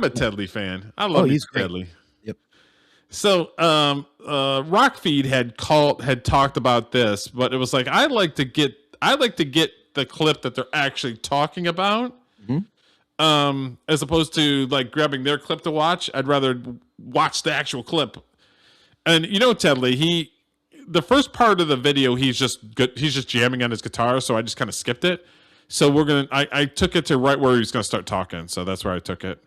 a Ted Lee fan. I love Ted Lee. Yep. So, Rockfeed had talked about this, but it was like I like to get the clip that they're actually talking about, as opposed to like grabbing their clip to watch. I'd rather watch the actual clip. And Ted Lee, the first part of the video, he's just jamming on his guitar, so I just kind of skipped it. So I took it to right where he was gonna start talking, so that's where I took it.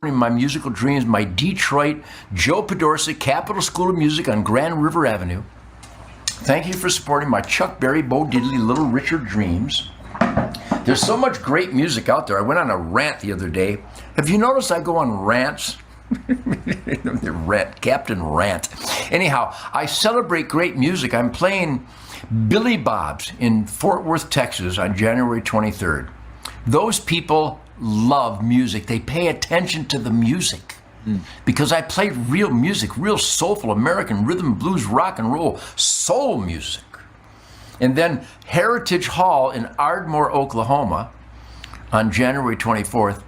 My musical dreams, my Detroit Joe Podorcet Capital School of Music on Grand River Avenue. Thank you for supporting my Chuck Berry, Bo Diddley, Little Richard dreams. There's so much great music out there. I went on a rant the other day. Have you noticed I go on rants? Captain Rant. Anyhow, I celebrate great music. I'm playing Billy Bob's in Fort Worth, Texas on January 23rd. Those people love music. They pay attention to the music because I play real music, real soulful American rhythm, blues, rock and roll, soul music. And then Heritage Hall in Ardmore, Oklahoma on January 24th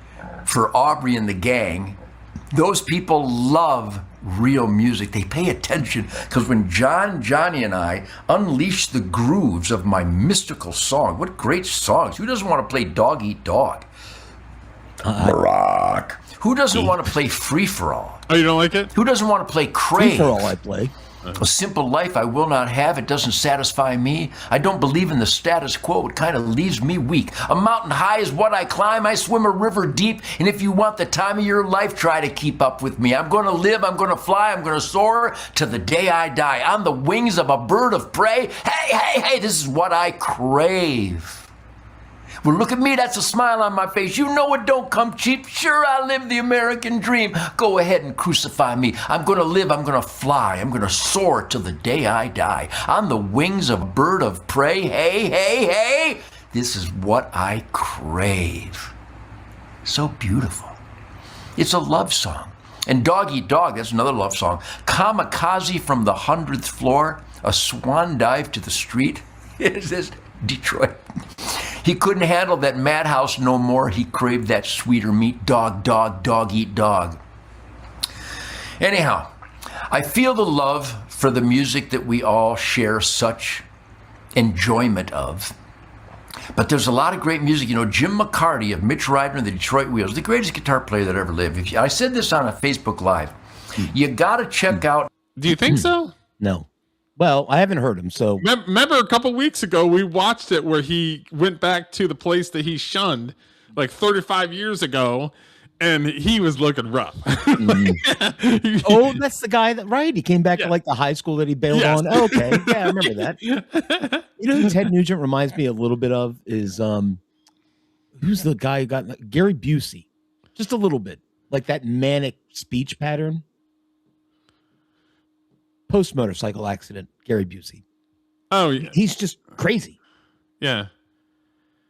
for Aubrey and the Gang. Those people love real music. They pay attention because when Johnny and I unleash the grooves of my mystical song, what great songs. Who doesn't want to play Dog Eat Dog? Rock. Who doesn't want to play Free For All? Oh, you don't like it? Who doesn't want to play Crave? Free For All I play. A simple life I will not have. It doesn't satisfy me. I don't believe in the status quo. It kind of leaves me weak. A mountain high is what I climb. I swim a river deep. And if you want the time of your life, try to keep up with me. I'm going to live. I'm going to fly. I'm going to soar to the day I die. On the wings of a bird of prey. Hey, hey, hey, this is what I crave. Well, look at me, that's a smile on my face. You know it don't come cheap. Sure, I live the American dream. Go ahead and crucify me. I'm going to live, I'm going to fly. I'm going to soar till the day I die. On the wings of a bird of prey. Hey, hey, hey. This is what I crave. So beautiful. It's a love song. And Dog Eat Dog, that's another love song. Kamikaze from the 100th floor. A swan dive to the street. It's this Detroit. He couldn't handle that madhouse no more. He craved that sweeter meat. Dog, dog, dog eat dog. Anyhow, I feel the love for the music that we all share such enjoyment of. But there's a lot of great music. Jim McCarty of Mitch Ryder and the Detroit Wheels, the greatest guitar player that ever lived. I said this on a Facebook Live. You got to check out. Do you think so? No. Well, I haven't heard him, so... Remember a couple weeks ago, we watched it where he went back to the place that he shunned like 35 years ago, and he was looking rough. Oh, that's the guy right? He came back to like the high school that he bailed on. Oh, okay, yeah, I remember that. Who Ted Nugent reminds me a little bit of is, who's the guy who got... Gary Busey. Just a little bit. Like that manic speech pattern. Post-motorcycle accident, Gary Busey. Oh, yeah. He's just crazy. Yeah.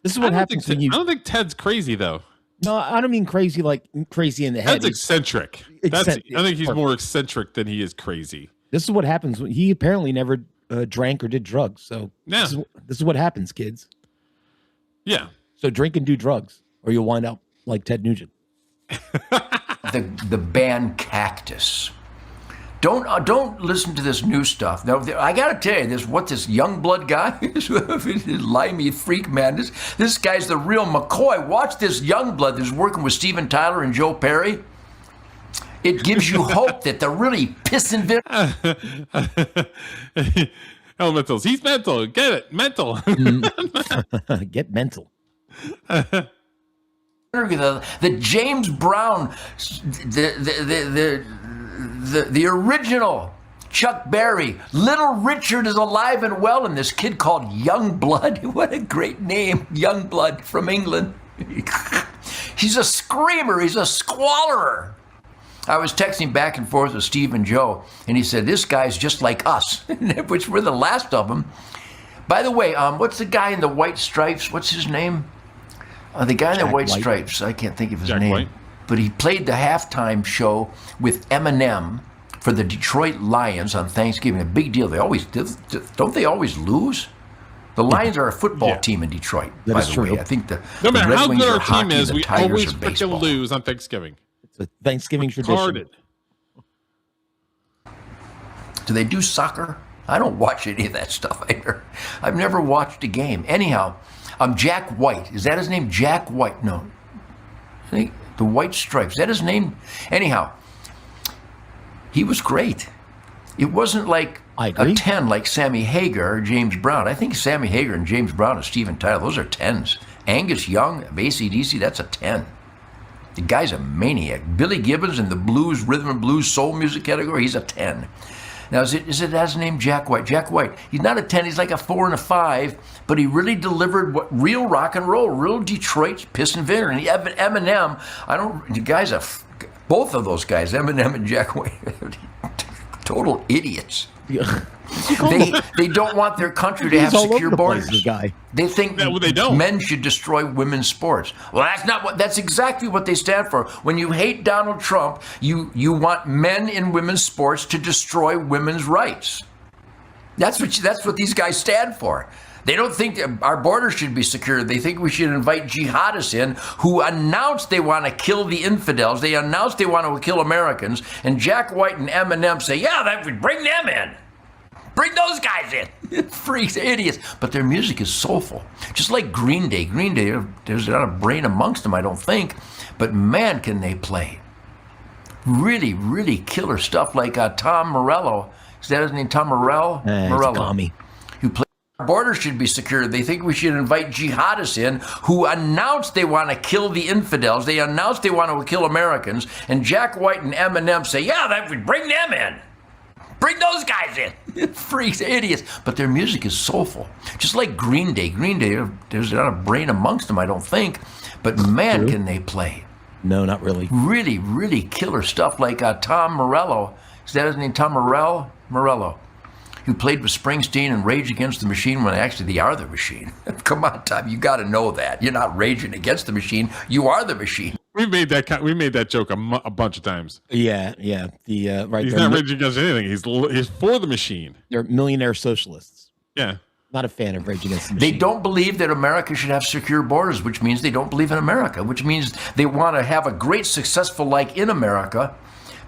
This is what happens when you... I don't think Ted's crazy, though. No, I don't mean crazy like crazy in the head. Ted's eccentric. I think he's more eccentric than he is crazy. This is what happens when he apparently never drank or did drugs. So yeah. This is what happens, kids. Yeah. So drink and do drugs, or you'll wind up like Ted Nugent. The band Cactus. Don't listen to this new stuff. No, I got to tell you, this Youngblood guy is, limey freak man. This guy's the real McCoy. Watch this Youngblood that's working with Steven Tyler and Joe Perry. It gives you hope that they're really pissing. Elementals. He's mental. Get it. Mental. Get mental. The James Brown, the original Chuck Berry. Little Richard is alive and well, and this kid called Youngblood. What a great name, Youngblood from England. He's a screamer. He's a squallerer. I was texting back and forth with Steve and Joe, and he said, this guy's just like us, which we're the last of them. By the way, what's the guy in the white stripes? What's his name? The guy in the white stripes. I can't think of his name. White. But he played the halftime show with Eminem for the Detroit Lions on Thanksgiving. A big deal. Don't they always lose? The Lions are a football team in Detroit, by the way. I think no matter how good our team is, we always freaking lose on Thanksgiving. It's a Thanksgiving tradition. Do they do soccer? I don't watch any of that stuff either. I've never watched a game. Anyhow, Jack White. Is that his name? Jack White. No. I think the White Stripes. Is that his name? Anyhow, he was great. It wasn't like a 10 like Sammy Hagar or James Brown. I think Sammy Hagar and James Brown and Steven Tyler, those are 10s. Angus Young of AC/DC, that's a 10. The guy's a maniac. Billy Gibbons in the blues, rhythm and blues, soul music category, he's a 10. Now, is it his name Jack White? Jack White. He's not a 10, he's like a 4 and a 5, but he really delivered what real rock and roll, real Detroit piss and vinegar. And Eminem, both of those guys, Eminem and Jack White, total idiots. They don't want their country to have secure borders. They think men should destroy women's sports. Well, that's exactly what they stand for. When you hate Donald Trump, you want men in women's sports to destroy women's rights. That's what these guys stand for. They don't think our borders should be secure. They think we should invite jihadists in who announce they want to kill the infidels. They announce they want to kill Americans. And Jack White and Eminem say, yeah, bring them in. Bring those guys in. Freaks, idiots. But their music is soulful. Just like Green Day. Green Day, there's not a brain amongst them, I don't think. But man, can they play. Really, really killer stuff like Tom Morello. Is that his name? Tom Morello? Morello. Who played. Our borders should be secure. They think we should invite jihadists in who announce they want to kill the infidels. They announce they want to kill Americans. And Jack White and Eminem say, yeah, bring them in. Bring those guys in. Freaks, idiots. But their music is soulful. Just like Green Day. Green Day, there's not a brain amongst them, I don't think. But man, can they play. No, not really. Really, really killer stuff like Tom Morello. Is that his name? Tom Morello? Morello. Who played with Springsteen and Rage Against the Machine when actually they are the machine. Come on, Tom, you got to know that. You're not raging against the machine. You are the machine. We made that joke a bunch of times. Yeah. Right. He's not raging against anything. He's for the machine. They're millionaire socialists. Yeah. Not a fan of Rage Against the Machine. They don't believe that America should have secure borders, which means they don't believe in America, which means they want to have a great, successful life in America,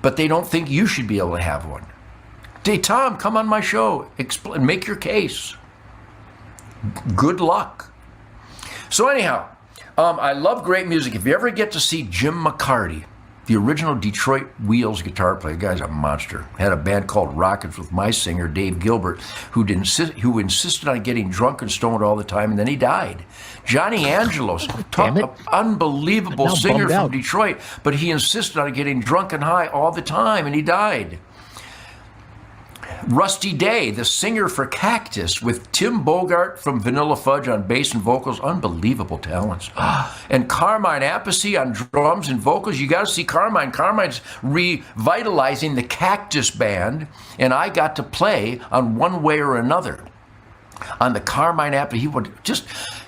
but they don't think you should be able to have one. Hey, Tom, come on my show. Explain, make your case. Good luck. So anyhow, I love great music. If you ever get to see Jim McCarty, the original Detroit Wheels guitar player, the guy's a monster. Had a band called Rockets with my singer, Dave Gilbert, who insisted on getting drunk and stoned all the time, and then he died. Johnny Angelos, unbelievable singer from Detroit, but he insisted on getting drunk and high all the time, and he died. Rusty Day, the singer for Cactus, with Tim Bogart from Vanilla Fudge on bass and vocals, unbelievable talents. And Carmine Appice on drums and vocals. You got to see Carmine. Carmine's revitalizing the Cactus band, and I got to play on One Way or Another. On the Carmine Appice,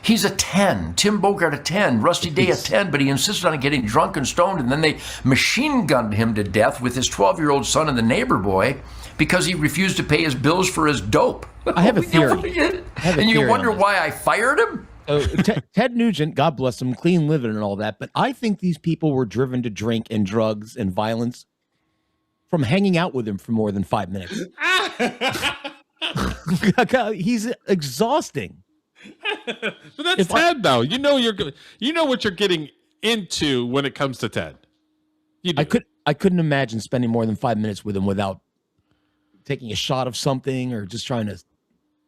he's a 10. Tim Bogart a 10. Rusty Day a 10, but he insisted on getting drunk and stoned, and then they machine gunned him to death with his 12-year-old son and the neighbor boy, because he refused to pay his bills for his dope. I have a theory. And you wonder why I fired him? Ted Nugent, God bless him, clean living and all that, but I think these people were driven to drink and drugs and violence from hanging out with him for more than 5 minutes. He's exhausting. But that's Ted, though. You know what you're getting into when it comes to Ted. I couldn't imagine spending more than 5 minutes with him without taking a shot of something or just trying to.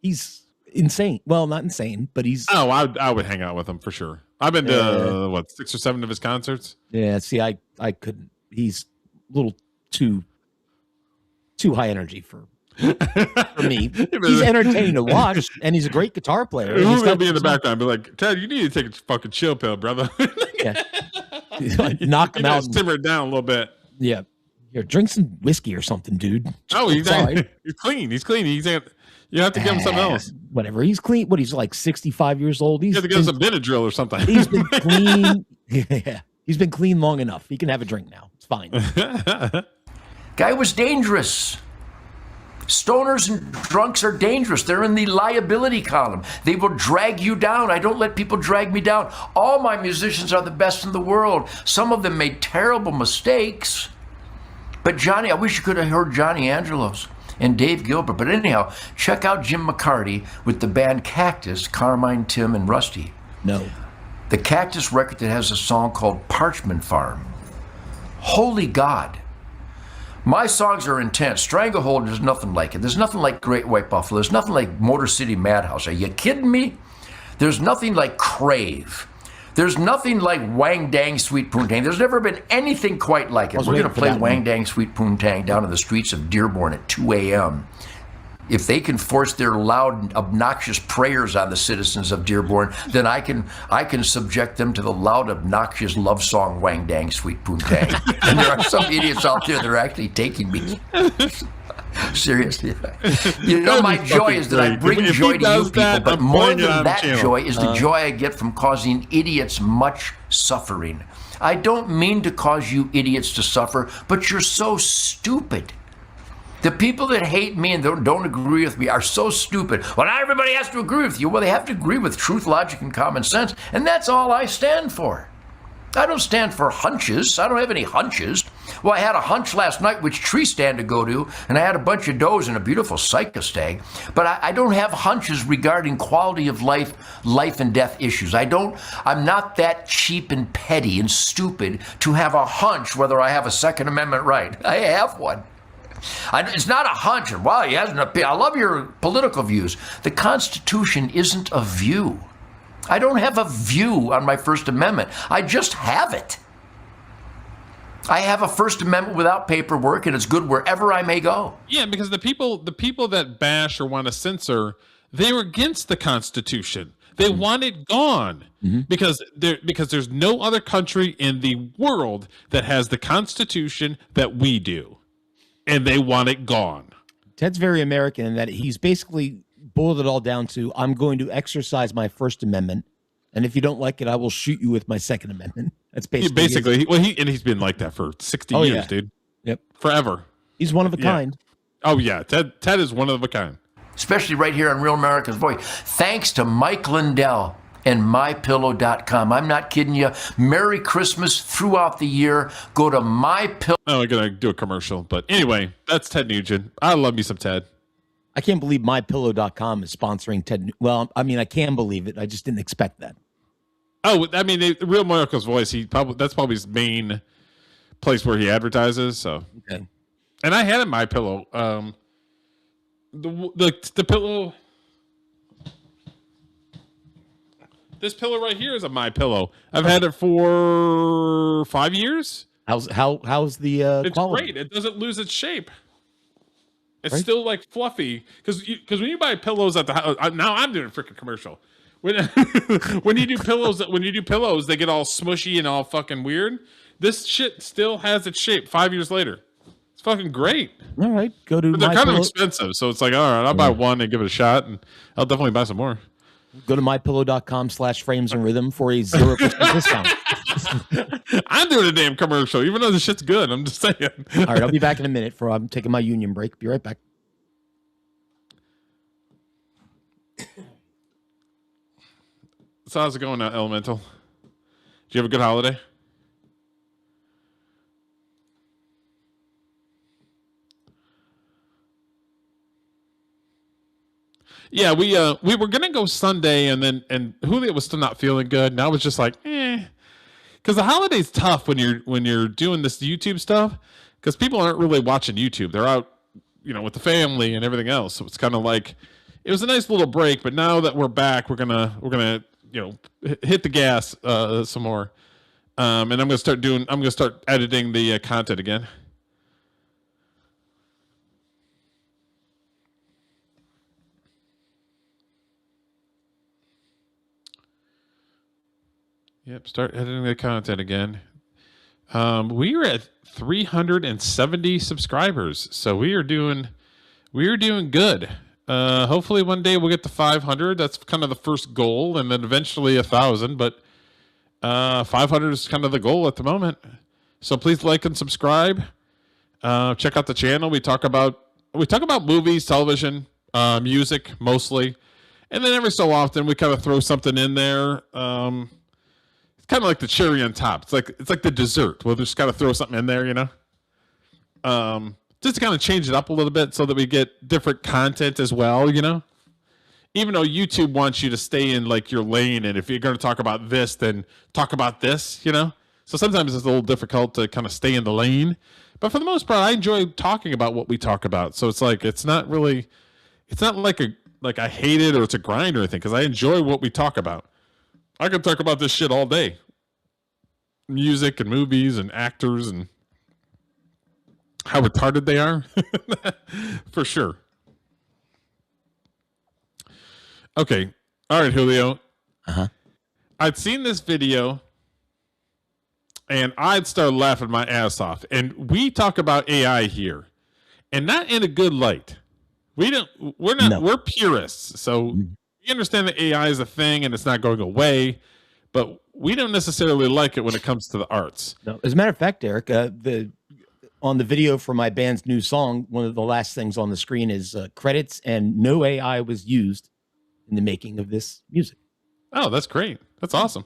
He's insane. Well, not insane, but he's. Oh, I would hang out with him for sure. I've been to 6 or 7 of his concerts. Yeah, see, I couldn't. He's a little too high energy for me. He's entertaining to watch, and he's a great guitar player. He's gonna be in the background, and be like, Ted, you need to take a fucking chill pill, brother. Yeah, knock him out, simmer it down a little bit. Yeah. Here, drink some whiskey or something, dude. Oh, he's clean. He's clean. You have to give him something else. Whatever. He's clean. He's like 65 years old. You have to give him some Benadryl or something. He's been clean. Yeah. He's been clean long enough. He can have a drink now. It's fine. Guy was dangerous. Stoners and drunks are dangerous. They're in the liability column. They will drag you down. I don't let people drag me down. All my musicians are the best in the world. Some of them made terrible mistakes. But Johnny, I wish you could have heard Johnny Angelos and Dave Gilbert. But anyhow, check out Jim McCarty with the band Cactus, Carmine, Tim, and Rusty. No. The Cactus record that has a song called Parchment Farm. Holy God. My songs are intense. Stranglehold, there's nothing like it. There's nothing like Great White Buffalo. There's nothing like Motor City Madhouse. Are you kidding me? There's nothing like Crave. There's nothing like Wang Dang Sweet Poontang. There's never been anything quite like it. We're going to play Wang Dang Sweet Poontang down in the streets of Dearborn at 2 a.m. If they can force their loud, obnoxious prayers on the citizens of Dearborn, then I can subject them to the loud, obnoxious love song Wang Dang Sweet Poontang. And there are some idiots out there that are actually taking me seriously. You know, my joy is that I bring joy to you people, but more than that joy is the joy I get from causing idiots much suffering. I don't mean to cause you idiots to suffer, but you're so stupid. The people that hate me and don't agree with me are so stupid. Well, not everybody has to agree with you. Well, they have to agree with truth, logic, and common sense, and that's all I stand for. I don't stand for hunches. I don't have any hunches. Well, I had a hunch last night which tree stand to go to, and I had a bunch of does and a beautiful psychostag, but I don't have hunches regarding quality of life and death issues. I'm not that cheap and petty and stupid to have a hunch whether I have a Second Amendment right. I have one. It's not a hunch. Wow, he has an opinion. I love your political views. The Constitution isn't a view. I don't have a view on my First Amendment. I just have it. I have a First Amendment without paperwork, and it's good wherever I may go. Yeah, because the people that bash or want to censor, they're against the Constitution. They want it gone because there's no other country in the world that has the Constitution that we do. And they want it gone. Ted's very American in that he's basically boiled it all down to, I'm going to exercise my First Amendment, and if you don't like it, I will shoot you with my Second Amendment. That's basically he's been like that for 60 years, yeah. Dude. Yep. Forever. He's one of a kind. Oh, yeah. Ted is one of a kind. Especially right here on Real America's Voice. Thanks to Mike Lindell and MyPillow.com. I'm not kidding you. Merry Christmas throughout the year. Go to MyPillow. Oh, I'm going to do a commercial. But anyway, that's Ted Nugent. I love me some Ted. I can't believe MyPillow.com is sponsoring Ted. Well, I mean, I can believe it. I just didn't expect that. Oh, I mean, Real America's Voice, that's probably his main place where he advertises. So, okay. And I had a MyPillow. The pillow... This pillow right here is a MyPillow. I've had it for 5 years. How's the it's quality? Great. It doesn't lose its shape. It's still like fluffy because when you buy pillows at the house, now I'm doing a freaking commercial. When you do pillows, they get all smushy and all fucking weird. This shit still has its shape 5 years later. It's fucking great. All right, go to. But they're kind of expensive, so it's like, all right, I'll buy one and give it a shot, and I'll definitely buy some more. Go to mypillow.com/frames and rhythm for a 0% discount. I'm doing a damn commercial, even though the shit's good. I'm just saying. All right, I'll be back in a minute I'm taking my union break. Be right back. So how's it going now, Elemental? Did you have a good holiday? Yeah, we were gonna go Sunday, and Julia was still not feeling good, and I was just like, because the holiday's tough when you're doing this YouTube stuff, because people aren't really watching YouTube; they're out, with the family and everything else. So it's kind of like it was a nice little break, but now that we're back, we're gonna hit the gas some more, and I'm gonna start editing the content again. Yep, start editing the content again. We are at 370 subscribers, so we are doing good. Hopefully one day we'll get to 500. That's kind of the first goal, and then eventually 1,000. But 500 is kind of the goal at the moment. So please like and subscribe. Check out the channel. We talk about we talk about movies, television, music mostly, and then every so often we kind of throw something in there. It's kind of like the cherry on top. It's like the dessert. We'll just kind of throw something in there, you know. Just to kind of change it up a little bit so that we get different content as well, you know. Even though YouTube wants you to stay in like your lane, and if you're going to talk about this, then talk about this, you know. So sometimes it's a little difficult to kind of stay in the lane, but for the most part, I enjoy talking about what we talk about. So it's like it's not like I hate it or it's a grind or anything, because I enjoy what we talk about. I could talk about this shit all day. Music and movies and actors and how retarded they are. For sure. Okay. All right, Julio. I'd seen this video and I'd start laughing my ass off. And we talk about AI here, and not in a good light. We're purists. So we understand that AI is a thing and it's not going away, but we don't necessarily like it when it comes to the arts. No. As a matter of fact, Eric, on the video for my band's new song, one of the last things on the screen is credits, and no AI was used in the making of this music. Oh, that's great. That's awesome.